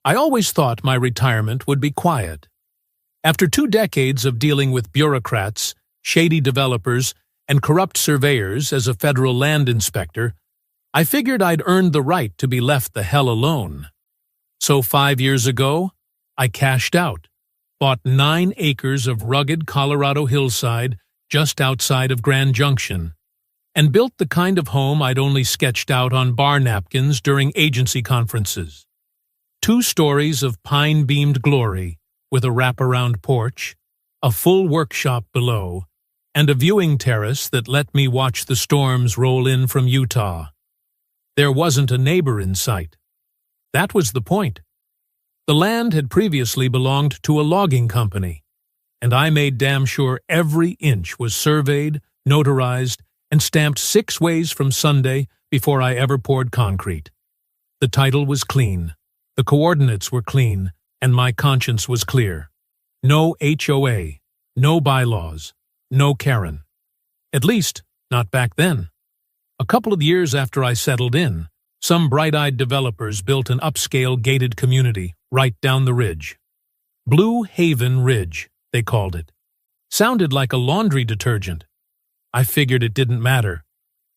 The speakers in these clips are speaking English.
I always thought my retirement would be quiet. After 2 decades of dealing with bureaucrats, shady developers, and corrupt surveyors as a federal land inspector, I figured I'd earned the right to be left the hell alone. So 5 years ago, I cashed out, bought 9 acres of rugged Colorado hillside just outside of Grand Junction, and built the kind of home I'd only sketched out on bar napkins during agency conferences. 2 stories of pine-beamed glory with a wraparound porch, a full workshop below, and a viewing terrace that let me watch the storms roll in from Utah. There wasn't a neighbor in sight. That was the point. The land had previously belonged to a logging company, and I made damn sure every inch was surveyed, notarized, and stamped 6 ways from Sunday before I ever poured concrete. The title was clean, the coordinates were clean, and my conscience was clear. No HOA, no bylaws, no Karen. At least, not back then. A couple of years after I settled in, some bright-eyed developers built an upscale gated community right down the ridge. Blue Haven Ridge, they called it. Sounded like a laundry detergent. I figured it didn't matter.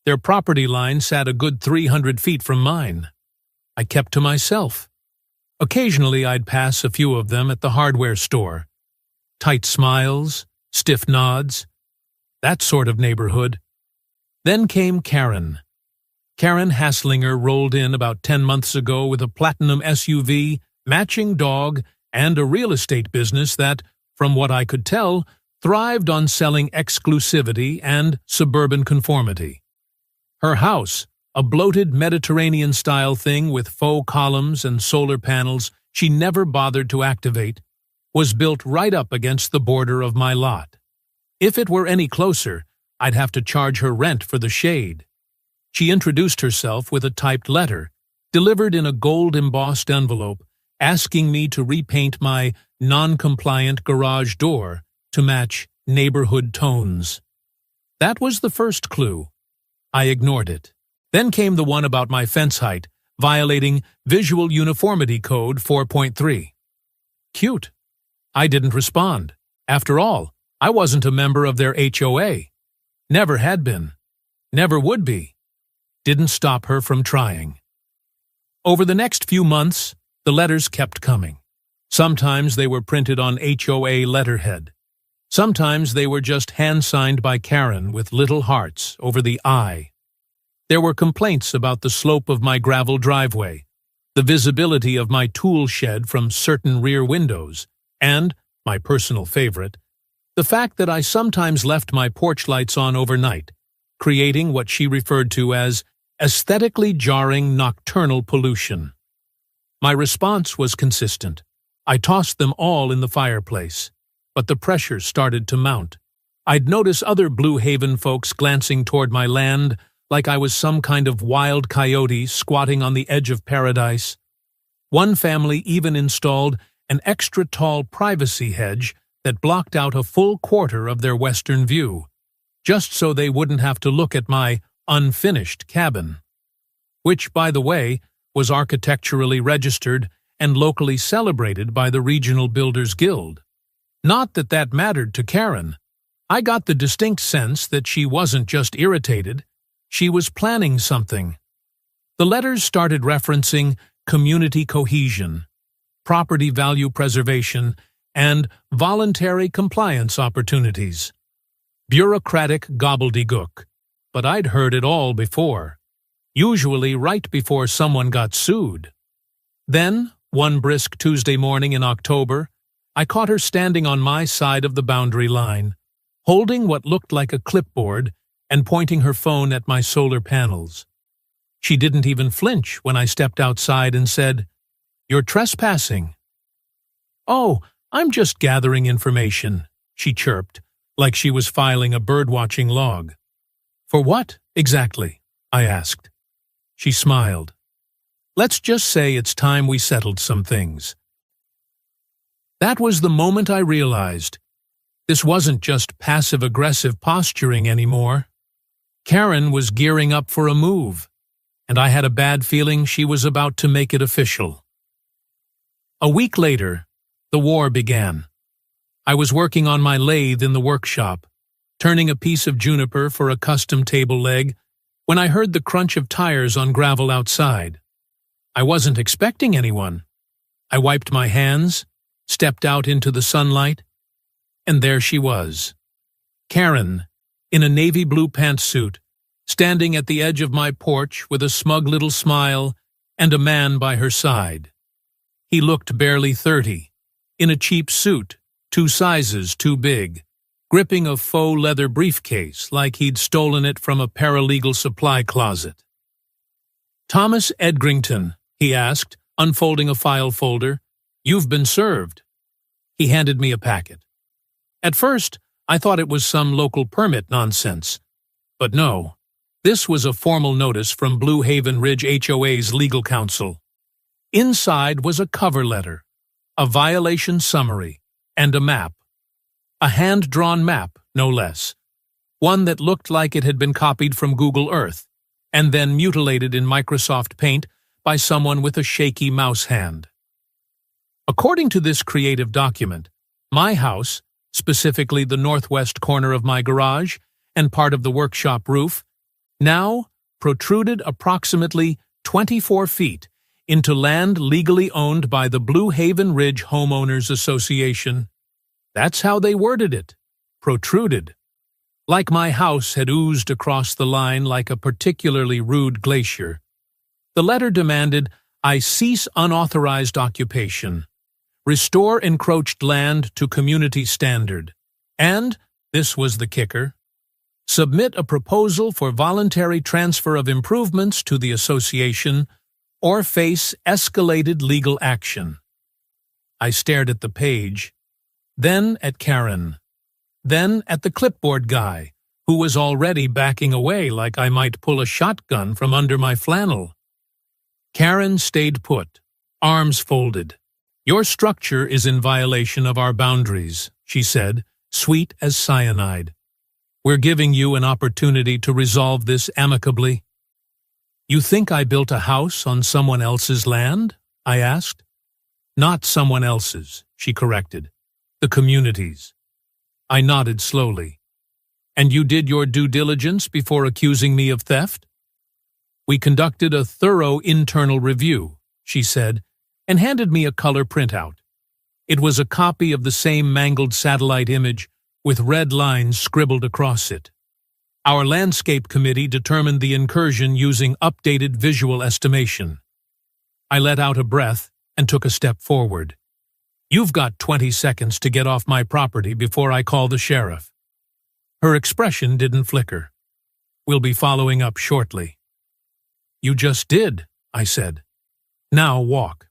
Their property line sat a good 300 feet from mine. I kept to myself. Occasionally I'd pass a few of them at the hardware store. Tight smiles, stiff nods, that sort of neighborhood. Then came Karen. Karen Hasslinger rolled in about 10 months ago with a platinum SUV, matching dog, and a real estate business that, from what I could tell, thrived on selling exclusivity and suburban conformity. Her house, a bloated Mediterranean-style thing with faux columns and solar panels she never bothered to activate, was built right up against the border of my lot. If it were any closer, I'd have to charge her rent for the shade. She introduced herself with a typed letter, delivered in a gold-embossed envelope, asking me to repaint my non-compliant garage door to match neighborhood tones. That was the first clue. I ignored it. Then came the one about my fence height, violating Visual Uniformity Code 4.3. Cute. I didn't respond. After all, I wasn't a member of their HOA. Never had been. Never would be. Didn't stop her from trying. Over the next few months, the letters kept coming. Sometimes they were printed on HOA letterhead. Sometimes they were just hand-signed by Karen with little hearts over the I. There were complaints about the slope of my gravel driveway, the visibility of my tool shed from certain rear windows, and, my personal favorite, the fact that I sometimes left my porch lights on overnight, creating what she referred to as aesthetically jarring nocturnal pollution. My response was consistent. I tossed them all in the fireplace, but the pressure started to mount. I'd notice other Blue Haven folks glancing toward my land like I was some kind of wild coyote squatting on the edge of paradise. One family even installed an extra-tall privacy hedge that blocked out a full quarter of their western view, just so they wouldn't have to look at my unfinished cabin, which, by the way, was architecturally registered and locally celebrated by the Regional Builders Guild. Not that that mattered to Karen. I got the distinct sense that she wasn't just irritated, she was planning something. The letters started referencing community cohesion, property value preservation, and voluntary compliance opportunities. Bureaucratic gobbledygook, but I'd heard it all before, usually right before someone got sued. Then, one brisk Tuesday morning in October, I caught her standing on my side of the boundary line, holding what looked like a clipboard and pointing her phone at my solar panels. She didn't even flinch when I stepped outside and said, "You're trespassing." "Oh, I'm just gathering information," she chirped, like she was filing a birdwatching log. "For what, exactly?" I asked. She smiled. "Let's just say it's time we settled some things." That was the moment I realized this wasn't just passive-aggressive posturing anymore. Karen was gearing up for a move, and I had a bad feeling she was about to make it official. A week later, the war began. I was working on my lathe in the workshop, turning a piece of juniper for a custom table leg, when I heard the crunch of tires on gravel outside. I wasn't expecting anyone. I wiped my hands, stepped out into the sunlight, and there she was. Karen, in a navy blue pantsuit, standing at the edge of my porch with a smug little smile and a man by her side. He looked barely 30, in a cheap suit, 2 sizes too big, gripping a faux leather briefcase like he'd stolen it from a paralegal supply closet. "Thomas Edgrington," he asked, unfolding a file folder. "You've been served." He handed me a packet. At first, I thought it was some local permit nonsense. But no, this was a formal notice from Blue Haven Ridge HOA's legal counsel. Inside was a cover letter, a violation summary, and a map. A hand-drawn map, no less. One that looked like it had been copied from Google Earth, and then mutilated in Microsoft Paint by someone with a shaky mouse hand. According to this creative document, my house, specifically the northwest corner of my garage and part of the workshop roof, now protruded approximately 24 feet into land legally owned by the Blue Haven Ridge Homeowners Association. That's how they worded it, protruded. Like my house had oozed across the line like a particularly rude glacier. The letter demanded I cease unauthorized occupation, restore encroached land to community standard, and, this was the kicker, submit a proposal for voluntary transfer of improvements to the association or face escalated legal action. I stared at the page, then at Karen, then at the clipboard guy, who was already backing away like I might pull a shotgun from under my flannel. Karen stayed put, arms folded. "Your structure is in violation of our boundaries," she said, sweet as cyanide. "We're giving you an opportunity to resolve this amicably." "You think I built a house on someone else's land?" I asked. "Not someone else's," she corrected. "The community's." I nodded slowly. "And you did your due diligence before accusing me of theft?" "We conducted a thorough internal review," she said, and handed me a color printout. It was a copy of the same mangled satellite image with red lines scribbled across it. Our landscape committee determined the incursion using updated visual estimation. I let out a breath and took a step forward. "You've got 20 seconds to get off my property before I call the sheriff." Her expression didn't flicker. "We'll be following up shortly." "You just did," I said. "Now walk."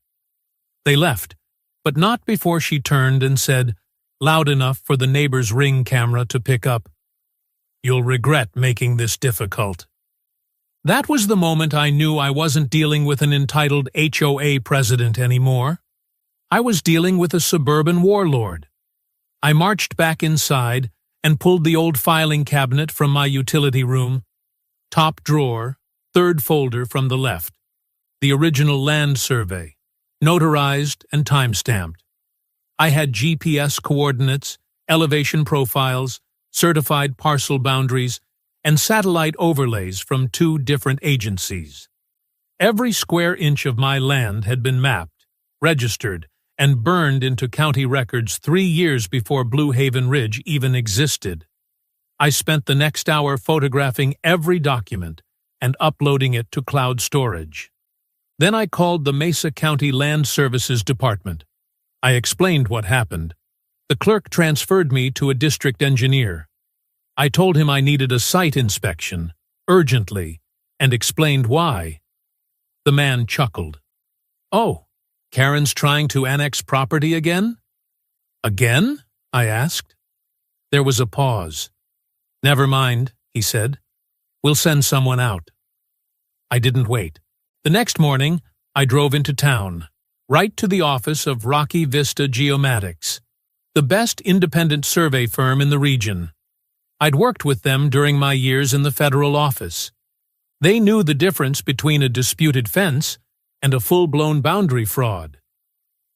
They left, but not before she turned and said, loud enough for the neighbor's Ring camera to pick up, "You'll regret making this difficult." That was the moment I knew I wasn't dealing with an entitled HOA president anymore. I was dealing with a suburban warlord. I marched back inside and pulled the old filing cabinet from my utility room. Top drawer, third folder from the left. The original land survey, notarized and time-stamped. I had GPS coordinates, elevation profiles, certified parcel boundaries, and satellite overlays from 2 different agencies. Every square inch of my land had been mapped, registered, and burned into county records 3 years before Blue Haven Ridge even existed. I spent the next hour photographing every document and uploading it to cloud storage. Then I called the Mesa County Land Services Department. I explained what happened. The clerk transferred me to a district engineer. I told him I needed a site inspection, urgently, and explained why. The man chuckled. "Oh, Karen's trying to annex property again?" "Again?" I asked. There was a pause. "Never mind," he said. "We'll send someone out." I didn't wait. The next morning, I drove into town, right to the office of Rocky Vista Geomatics, the best independent survey firm in the region. I'd worked with them during my years in the federal office. They knew the difference between a disputed fence and a full-blown boundary fraud.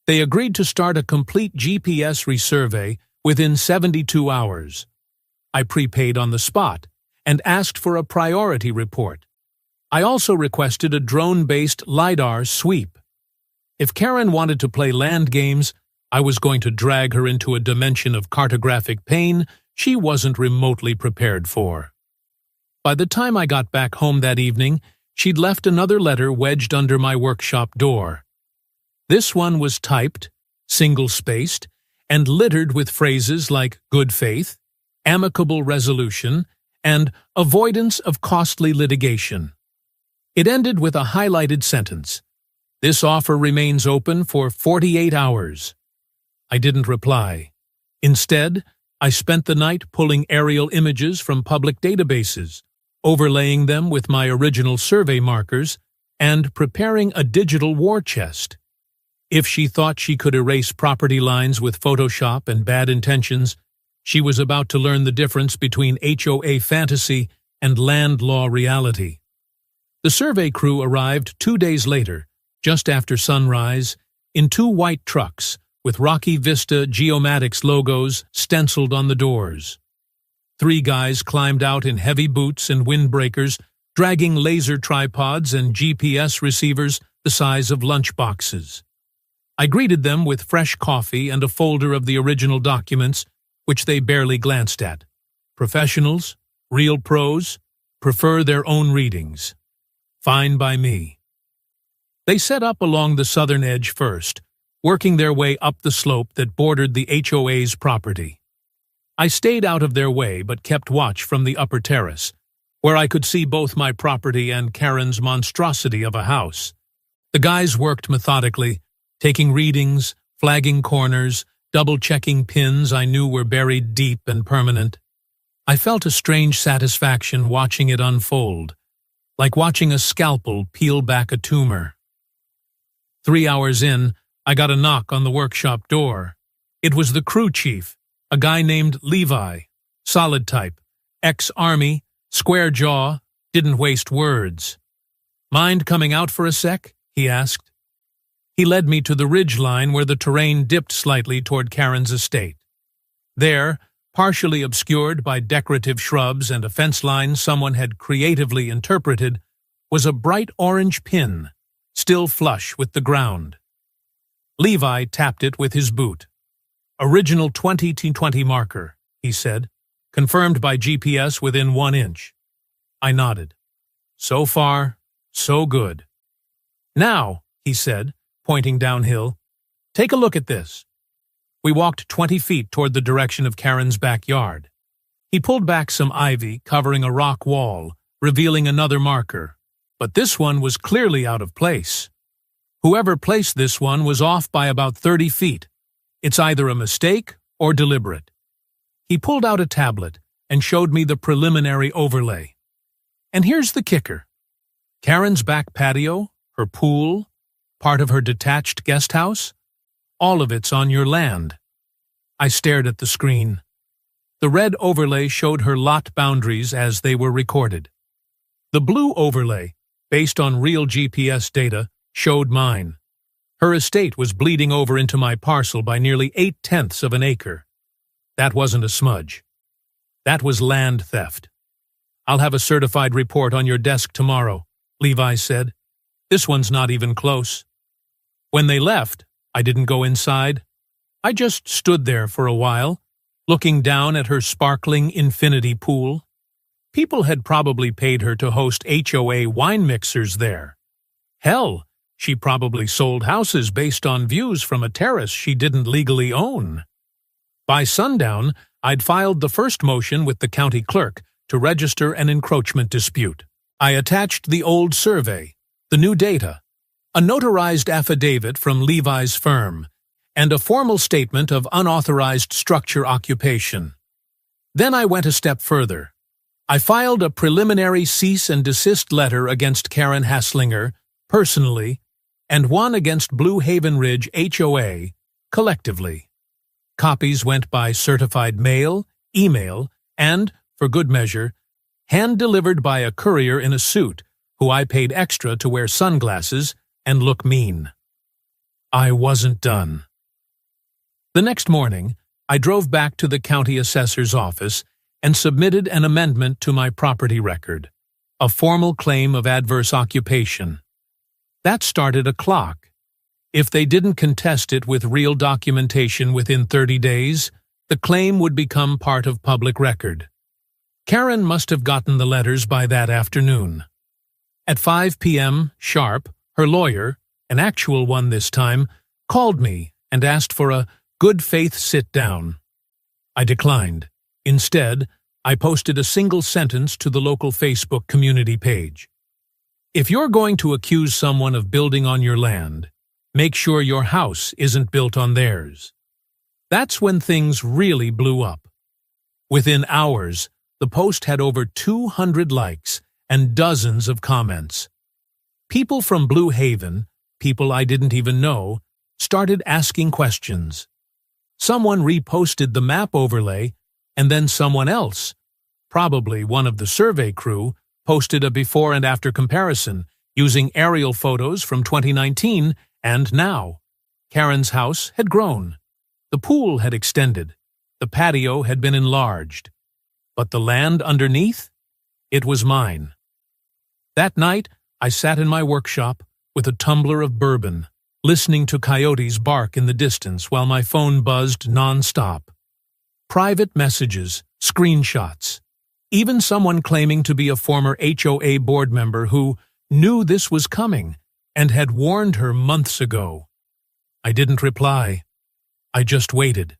They agreed to start a complete GPS resurvey within 72 hours. I prepaid on the spot and asked for a priority report. I also requested a drone-based LiDAR sweep. If Karen wanted to play land games, I was going to drag her into a dimension of cartographic pain she wasn't remotely prepared for. By the time I got back home that evening, she'd left another letter wedged under my workshop door. This one was typed, single-spaced, and littered with phrases like good faith, amicable resolution, and avoidance of costly litigation. It ended with a highlighted sentence. This offer remains open for 48 hours. I didn't reply. Instead, I spent the night pulling aerial images from public databases, overlaying them with my original survey markers, and preparing a digital war chest. If she thought she could erase property lines with Photoshop and bad intentions, she was about to learn the difference between HOA fantasy and land law reality. The survey crew arrived 2 days later, just after sunrise, in 2 white trucks with Rocky Vista Geomatics logos stenciled on the doors. 3 guys climbed out in heavy boots and windbreakers, dragging laser tripods and GPS receivers the size of lunchboxes. I greeted them with fresh coffee and a folder of the original documents, which they barely glanced at. Professionals, real pros, prefer their own readings. Fine by me. They set up along the southern edge first, working their way up the slope that bordered the HOA's property. I stayed out of their way but kept watch from the upper terrace, where I could see both my property and Karen's monstrosity of a house. The guys worked methodically, taking readings, flagging corners, double-checking pins I knew were buried deep and permanent. I felt a strange satisfaction watching it unfold, like watching a scalpel peel back a tumor. 3 hours in, I got a knock on the workshop door. It was the crew chief, a guy named Levi, solid type, ex-army, square jaw, didn't waste words. "Mind coming out for a sec?" he asked. He led me to the ridge line where the terrain dipped slightly toward Karen's estate. There, partially obscured by decorative shrubs and a fence line someone had creatively interpreted, was a bright orange pin, still flush with the ground. Levi tapped it with his boot. "Original 20T20 marker," he said, confirmed by GPS within 1 inch. I nodded. So far, so good. "Now," he said, pointing downhill, "take a look at this." We walked 20 feet toward the direction of Karen's backyard. He pulled back some ivy covering a rock wall, revealing another marker, but this one was clearly out of place. Whoever placed this one was off by about 30 feet. It's either a mistake or deliberate. He pulled out a tablet and showed me the preliminary overlay. And here's the kicker. Karen's back patio, her pool, part of her detached guest house, all of it's on your land. I stared at the screen. The red overlay showed her lot boundaries as they were recorded. The blue overlay, based on real GPS data, showed mine. Her estate was bleeding over into my parcel by nearly 8/10 of an acre. That wasn't a smudge. That was land theft. "I'll have a certified report on your desk tomorrow," Levi said. "This one's not even close." When they left, I didn't go inside. I just stood there for a while, looking down at her sparkling infinity pool. People had probably paid her to host HOA wine mixers there. Hell, she probably sold houses based on views from a terrace she didn't legally own. By sundown, I'd filed the first motion with the county clerk to register an encroachment dispute. I attached the old survey, the new data, a notarized affidavit from Levi's firm, and a formal statement of unauthorized structure occupation. Then I went a step further. I filed a preliminary cease and desist letter against Karen Hasslinger, personally, and one against Blue Haven Ridge HOA, collectively. Copies went by certified mail, email, and, for good measure, hand-delivered by a courier in a suit who I paid extra to wear sunglasses and look mean. I wasn't done. The next morning, I drove back to the county assessor's office and submitted an amendment to my property record, a formal claim of adverse occupation. That started a clock. If they didn't contest it with real documentation within 30 days, the claim would become part of public record. Karen must have gotten the letters by that afternoon. At 5 p.m. sharp, her lawyer, an actual one this time, called me and asked for a good faith sit-down. I declined. Instead, I posted a single sentence to the local Facebook community page. If you're going to accuse someone of building on your land, make sure your house isn't built on theirs. That's when things really blew up. Within hours, the post had over 200 likes and dozens of comments. People from Blue Haven, people I didn't even know, started asking questions. Someone reposted the map overlay, and then someone else, probably one of the survey crew, posted a before and after comparison using aerial photos from 2019 and now. Karen's house had grown. The pool had extended. The patio had been enlarged. But the land underneath? It was mine. That night, I sat in my workshop with a tumbler of bourbon, listening to coyotes bark in the distance while my phone buzzed non-stop. Private messages, screenshots, even someone claiming to be a former HOA board member who knew this was coming and had warned her months ago. I didn't reply. I just waited.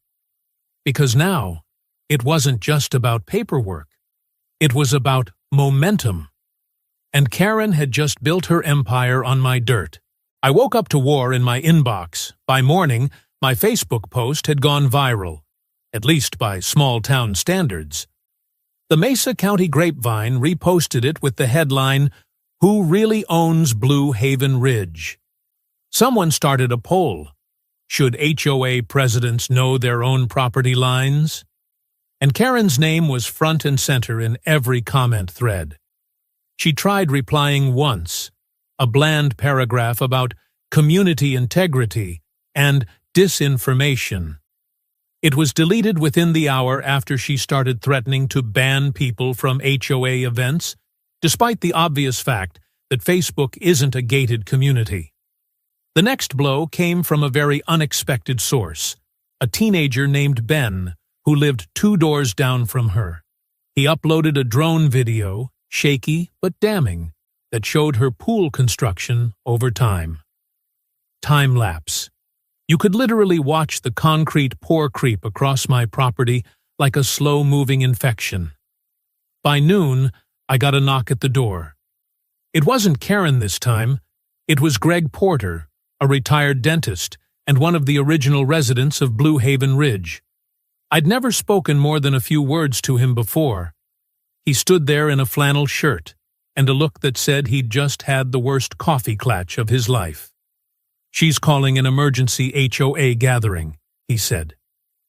Because now, it wasn't just about paperwork. It was about momentum. And Karen had just built her empire on my dirt. I woke up to war in my inbox. By morning, my Facebook post had gone viral, at least by small-town standards. The Mesa County Grapevine reposted it with the headline, "Who Really Owns Blue Haven Ridge?" Someone started a poll. Should HOA presidents know their own property lines? And Karen's name was front and center in every comment thread. She tried replying once, a bland paragraph about community integrity and disinformation. It was deleted within the hour after she started threatening to ban people from HOA events, despite the obvious fact that Facebook isn't a gated community. The next blow came from a very unexpected source, a teenager named Ben, who lived 2 doors down from her. He uploaded a drone video, shaky but damning, that showed her pool construction over time. Time-lapse. You could literally watch the concrete pore creep across my property like a slow-moving infection. By noon, I got a knock at the door. It wasn't Karen this time. It was Greg Porter, a retired dentist and one of the original residents of Blue Haven Ridge. I'd never spoken more than a few words to him before. He stood there in a flannel shirt and a look that said he'd just had the worst coffee clutch of his life. "She's calling an emergency HOA gathering," he said.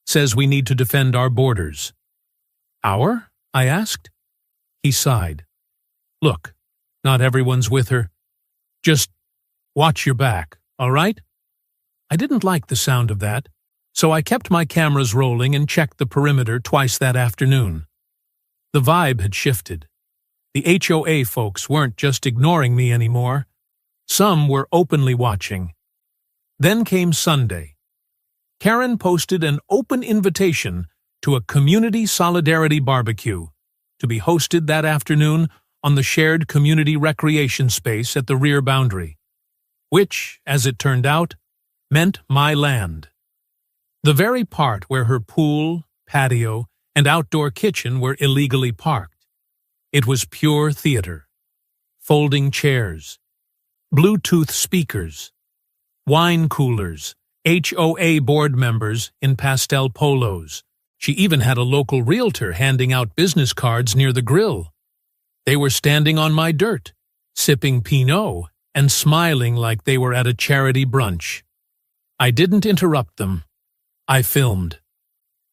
"Says we need to defend our borders." "Our?" I asked. He sighed. "Look, not everyone's with her. Just watch your back, all right?" I didn't like the sound of that, so I kept my cameras rolling and checked the perimeter twice that afternoon. The vibe had shifted. The HOA folks weren't just ignoring me anymore. Some were openly watching. Then came Sunday. Karen posted an open invitation to a community solidarity barbecue to be hosted that afternoon on the shared community recreation space at the rear boundary, which, as it turned out, meant my land. The very part where her pool, patio, and outdoor kitchen were illegally parked. It was pure theater. Folding chairs, Bluetooth speakers, wine coolers, HOA board members in pastel polos. She even had a local realtor handing out business cards near the grill. They were standing on my dirt, sipping Pinot and smiling like they were at a charity brunch. I didn't interrupt them. I filmed.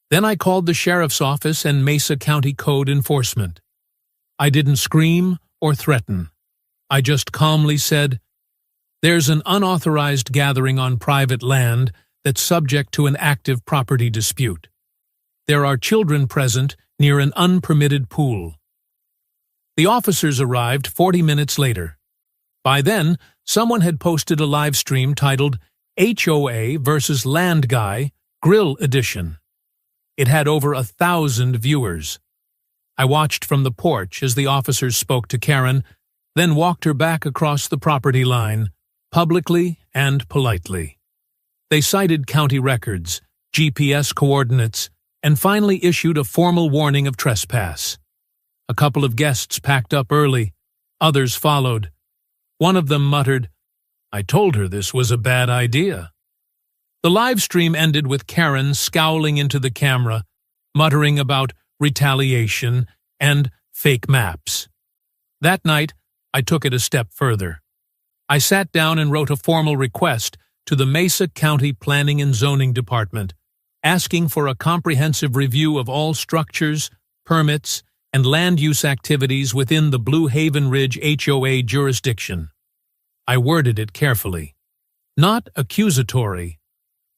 Then I called the sheriff's office and Mesa County Code Enforcement. I didn't scream or threaten. I just calmly said, There's an unauthorized gathering on private land that's subject to an active property dispute. There are children present near an unpermitted pool. The officers arrived 40 minutes later. By then, someone had posted a live stream titled HOA versus Land Guy Grill Edition. It had over 1,000 viewers. I watched from the porch as the officers spoke to Karen, then walked her back across the property line, publicly and politely. They cited county records, GPS coordinates, and finally issued a formal warning of trespass. A couple of guests packed up early. Others followed. One of them muttered, "I told her this was a bad idea." The live stream ended with Karen scowling into the camera, muttering about retaliation and fake maps. That night, I took it a step further. I sat down and wrote a formal request to the Mesa County Planning and Zoning Department, asking for a comprehensive review of all structures, permits, and land use activities within the Blue Haven Ridge HOA jurisdiction. I worded it carefully. Not accusatory,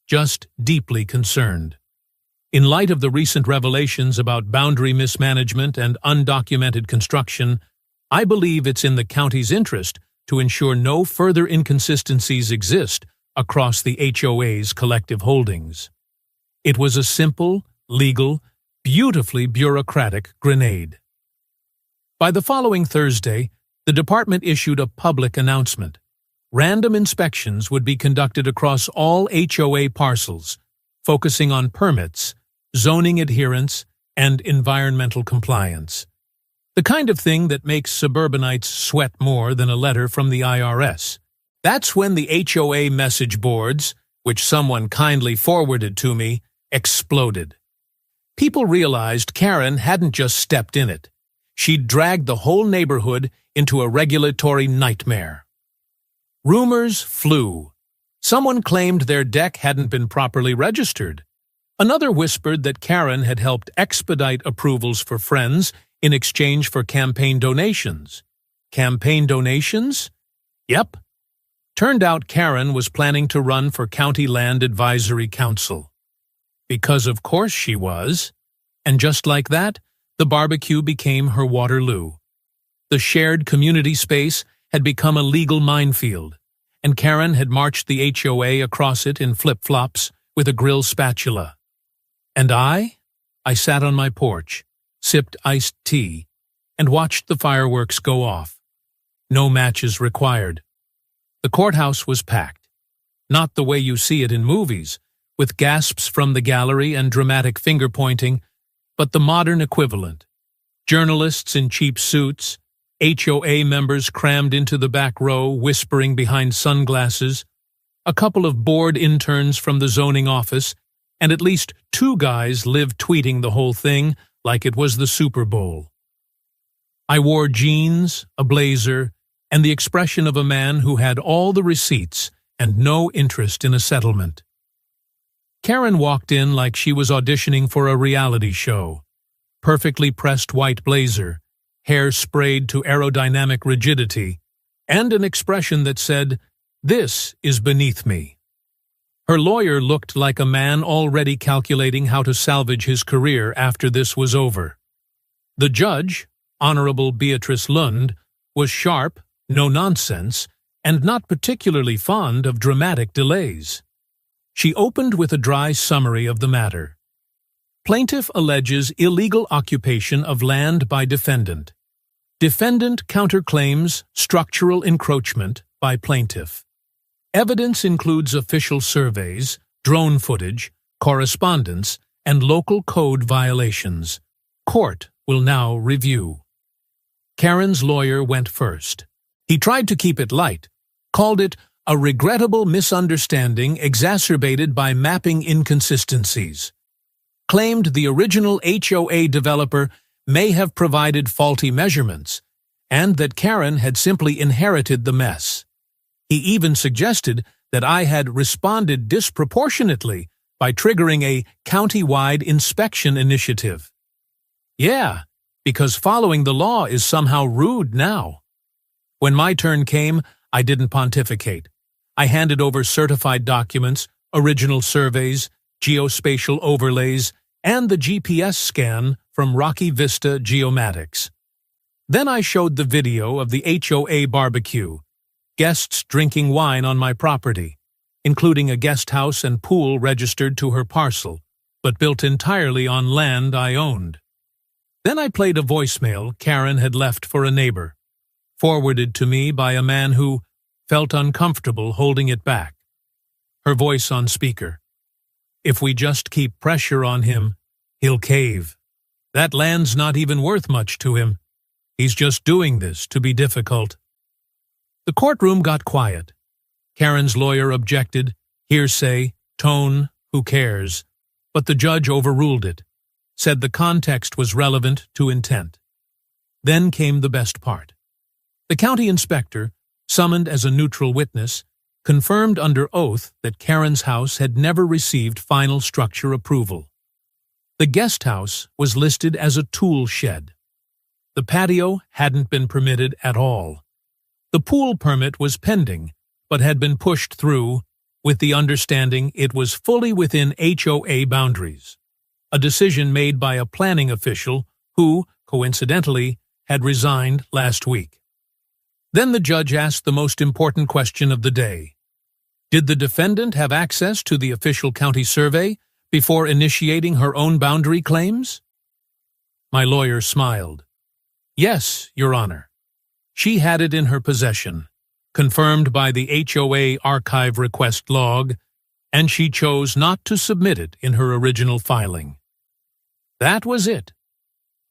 just deeply concerned. In light of the recent revelations about boundary mismanagement and undocumented construction, I believe it's in the county's interest to ensure no further inconsistencies exist across the HOA's collective holdings. It was a simple, legal, beautifully bureaucratic grenade. By the following Thursday, the department issued a public announcement. Random inspections would be conducted across all HOA parcels, focusing on permits, zoning adherence, and environmental compliance. The kind of thing that makes suburbanites sweat more than a letter from the IRS. That's when the HOA message boards, which someone kindly forwarded to me, exploded. People realized Karen hadn't just stepped in it. She'd dragged the whole neighborhood into a regulatory nightmare. Rumors flew. Someone claimed their deck hadn't been properly registered. Another whispered that Karen had helped expedite approvals for friends in exchange for campaign donations. Campaign donations? Yep. Turned out Karen was planning to run for County Land Advisory Council. Because of course she was. And just like that, the barbecue became her Waterloo. The shared community space had become a legal minefield, and Karen had marched the HOA across it in flip-flops with a grill spatula. And I sat on my porch, sipped iced tea, and watched the fireworks go off. No matches required. The courthouse was packed. Not the way you see it in movies, with gasps from the gallery and dramatic finger-pointing, but the modern equivalent. Journalists in cheap suits, HOA members crammed into the back row, whispering behind sunglasses, a couple of bored interns from the zoning office, and at least 2 guys live tweeting the whole thing like it was the Super Bowl. I wore jeans, a blazer, and the expression of a man who had all the receipts and no interest in a settlement. Karen walked in like she was auditioning for a reality show. Perfectly pressed white blazer, hair sprayed to aerodynamic rigidity, and an expression that said, "This is beneath me." Her lawyer looked like a man already calculating how to salvage his career after this was over. The judge, Honorable Beatrice Lund, was sharp, no-nonsense, and not particularly fond of dramatic delays. She opened with a dry summary of the matter. Plaintiff alleges illegal occupation of land by defendant. Defendant counterclaims structural encroachment by plaintiff. Evidence includes official surveys, drone footage, correspondence, and local code violations. Court will now review. Karen's lawyer went first. He tried to keep it light, called it a regrettable misunderstanding exacerbated by mapping inconsistencies. Claimed the original HOA developer may have provided faulty measurements, and that Karen had simply inherited the mess. He even suggested that I had responded disproportionately by triggering a county-wide inspection initiative. Yeah, because following the law is somehow rude now. When my turn came, I didn't pontificate. I handed over certified documents, original surveys, geospatial overlays, and the GPS scan from Rocky Vista Geomatics. Then I showed the video of the HOA barbecue, guests drinking wine on my property, including a guest house and pool registered to her parcel, but built entirely on land I owned. Then I played a voicemail Karen had left for a neighbor, forwarded to me by a man who felt uncomfortable holding it back. Her voice on speaker. If we just keep pressure on him, he'll cave. That land's not even worth much to him. He's just doing this to be difficult. The courtroom got quiet. Karen's lawyer objected, hearsay, tone, who cares? But the judge overruled it, said the context was relevant to intent. Then came the best part. The county inspector, summoned as a neutral witness, confirmed under oath that Karen's house had never received final structure approval. The guest house was listed as a tool shed. The patio hadn't been permitted at all. The pool permit was pending, but had been pushed through, with the understanding it was fully within HOA boundaries, a decision made by a planning official who, coincidentally, had resigned last week. Then the judge asked the most important question of the day. Did the defendant have access to the official county survey before initiating her own boundary claims? My lawyer smiled. Yes, Your Honor. She had it in her possession, confirmed by the HOA archive request log, and she chose not to submit it in her original filing. That was it.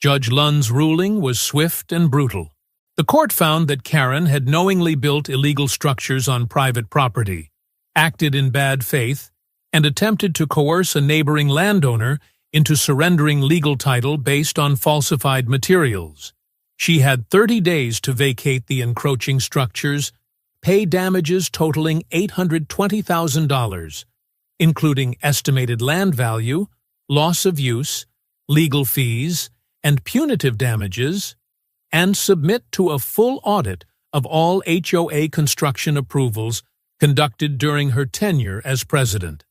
Judge Lund's ruling was swift and brutal. The court found that Karen had knowingly built illegal structures on private property, acted in bad faith, and attempted to coerce a neighboring landowner into surrendering legal title based on falsified materials. She had 30 days to vacate the encroaching structures, pay damages totaling $820,000, including estimated land value, loss of use, legal fees, and punitive damages, and submit to a full audit of all HOA construction approvals conducted during her tenure as president.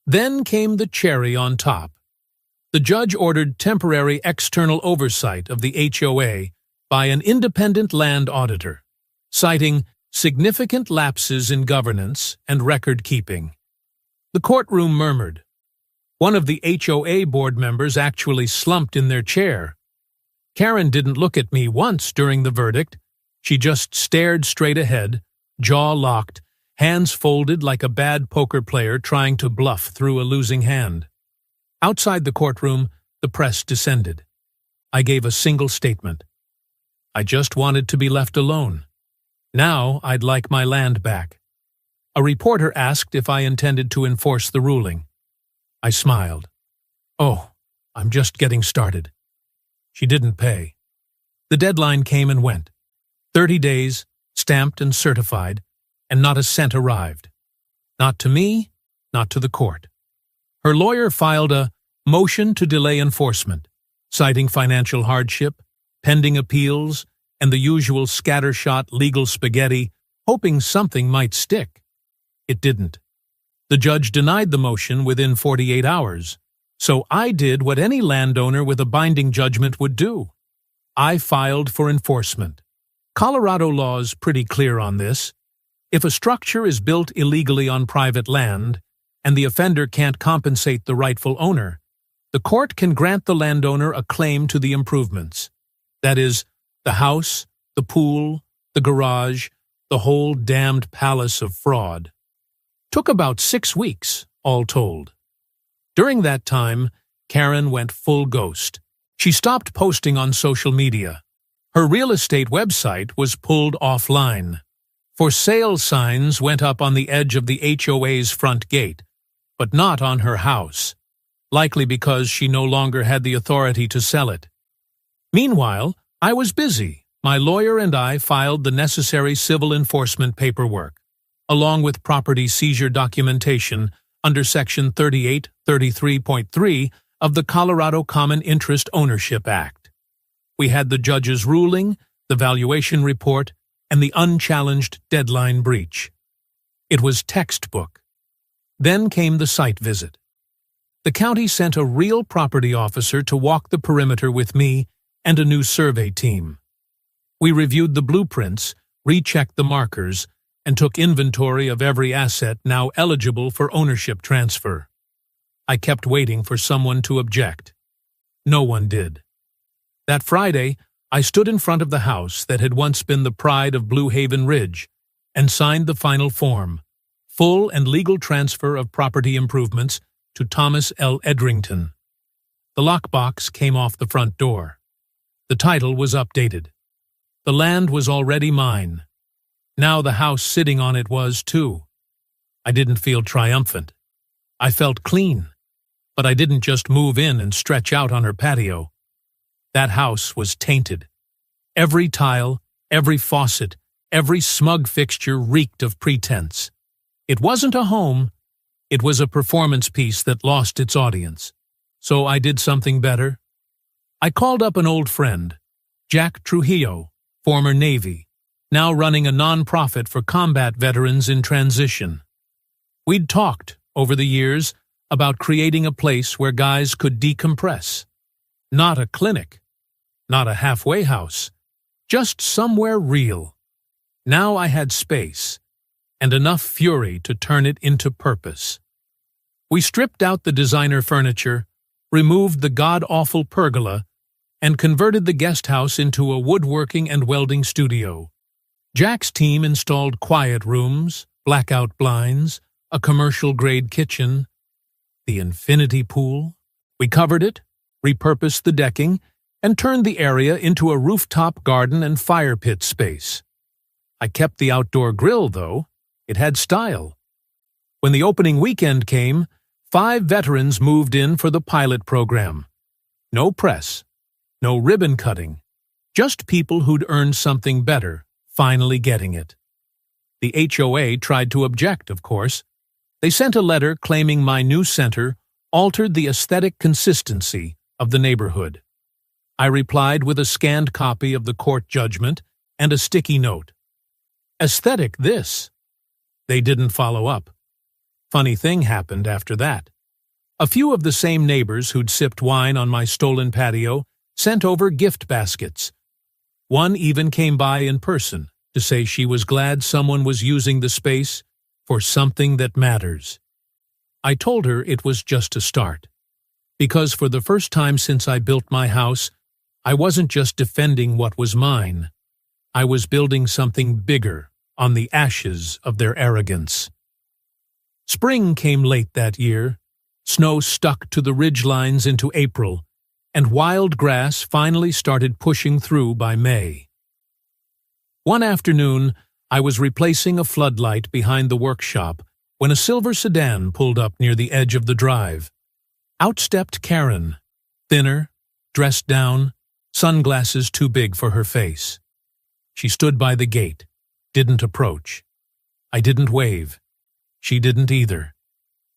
Then came the cherry on top. The judge ordered temporary external oversight of the HOA by an independent land auditor, citing significant lapses in governance and record-keeping. The courtroom murmured. One of the HOA board members actually slumped in their chair. Karen didn't look at me once during the verdict. She just stared straight ahead, jaw locked, hands folded like a bad poker player trying to bluff through a losing hand. Outside the courtroom, the press descended. I gave a single statement. I just wanted to be left alone. Now I'd like my land back. A reporter asked if I intended to enforce the ruling. I smiled. Oh, I'm just getting started. She didn't pay. The deadline came and went. 30 days, stamped and certified, and not a cent arrived. Not to me, not to the court. Her lawyer filed a motion to delay enforcement, citing financial hardship, pending appeals, and the usual scattershot legal spaghetti, hoping something might stick. It didn't. The judge denied the motion within 48 hours. So I did what any landowner with a binding judgment would do. I filed for enforcement. Colorado law is pretty clear on this. If a structure is built illegally on private land, and the offender can't compensate the rightful owner, the court can grant the landowner a claim to the improvements. That is, the house, the pool, the garage, the whole damned palace of fraud. Took about 6 weeks, all told. During that time, Karen went full ghost. She stopped posting on social media. Her real estate website was pulled offline. For sale signs went up on the edge of the HOA's front gate, but not on her house, likely because she no longer had the authority to sell it. Meanwhile, I was busy. My lawyer and I filed the necessary civil enforcement paperwork, along with property seizure documentation under Section 3833.3 of the Colorado Common Interest Ownership Act. We had the judge's ruling, the valuation report, and the unchallenged deadline breach. It was textbook. Then came the site visit. The county sent a real property officer to walk the perimeter with me and a new survey team. We reviewed the blueprints, rechecked the markers, and took inventory of every asset now eligible for ownership transfer. I kept waiting for someone to object. No one did. That Friday, I stood in front of the house that had once been the pride of Blue Haven Ridge and signed the final form, full and legal transfer of property improvements to Thomas L. Edrington. The lockbox came off the front door. The title was updated. The land was already mine. Now the house sitting on it was, too. I didn't feel triumphant. I felt clean. But I didn't just move in and stretch out on her patio. That house was tainted. Every tile, every faucet, every smug fixture reeked of pretense. It wasn't a home. It was a performance piece that lost its audience. So I did something better. I called up an old friend, Jack Trujillo, former Navy, now running a nonprofit for combat veterans in transition. We'd talked, over the years, about creating a place where guys could decompress. Not a clinic, not a halfway house, just somewhere real. Now I had space, and enough fury to turn it into purpose. We stripped out the designer furniture, removed the god-awful pergola, and converted the guest house into a woodworking and welding studio. Jack's team installed quiet rooms, blackout blinds, a commercial-grade kitchen, the infinity pool. We covered it, repurposed the decking, and turned the area into a rooftop garden and fire pit space. I kept the outdoor grill, though. It had style. When the opening weekend came, 5 veterans moved in for the pilot program. No press, no ribbon cutting, just people who'd earned something better, finally getting it. The HOA tried to object, of course. They sent a letter claiming my new center altered the aesthetic consistency of the neighborhood. I replied with a scanned copy of the court judgment and a sticky note. Aesthetic this. They didn't follow up. Funny thing happened after that. A few of the same neighbors who'd sipped wine on my stolen patio sent over gift baskets. One even came by in person to say she was glad someone was using the space for something that matters. I told her it was just a start, because for the first time since I built my house, I wasn't just defending what was mine. I was building something bigger on the ashes of their arrogance. Spring came late that year. Snow stuck to the ridge lines into April, and wild grass finally started pushing through by May. One afternoon, I was replacing a floodlight behind the workshop when a silver sedan pulled up near the edge of the drive. Out stepped Karen, thinner, dressed down, sunglasses too big for her face. She stood by the gate, didn't approach. I didn't wave. She didn't either.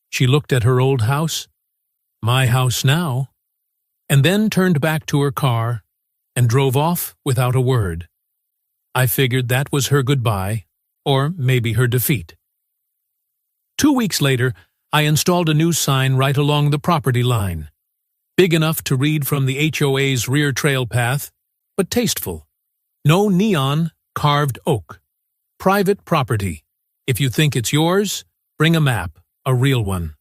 She looked at her old house, my house now, and then turned back to her car and drove off without a word. I figured that was her goodbye, or maybe her defeat. 2 weeks later, I installed a new sign right along the property line, big enough to read from the HOA's rear trail path, but tasteful. No neon, carved oak. Private property. If you think it's yours, bring a map, a real one.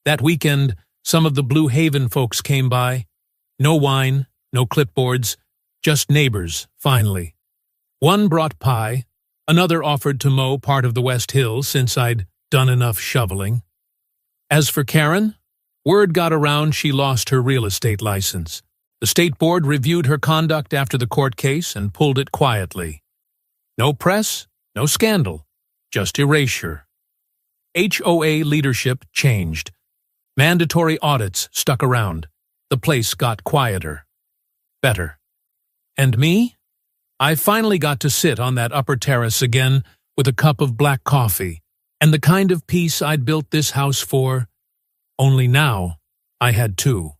That weekend, some of the Blue Haven folks came by. No wine, no clipboards, just neighbors, finally. One brought pie, another offered to mow part of the West Hill since I'd done enough shoveling. As for Karen, word got around she lost her real estate license. The state board reviewed her conduct after the court case and pulled it quietly. No press, no scandal, just erasure. HOA leadership changed. Mandatory audits stuck around. The place got quieter. Better. And me? I finally got to sit on that upper terrace again with a cup of black coffee and the kind of peace I'd built this house for, only now I had 2.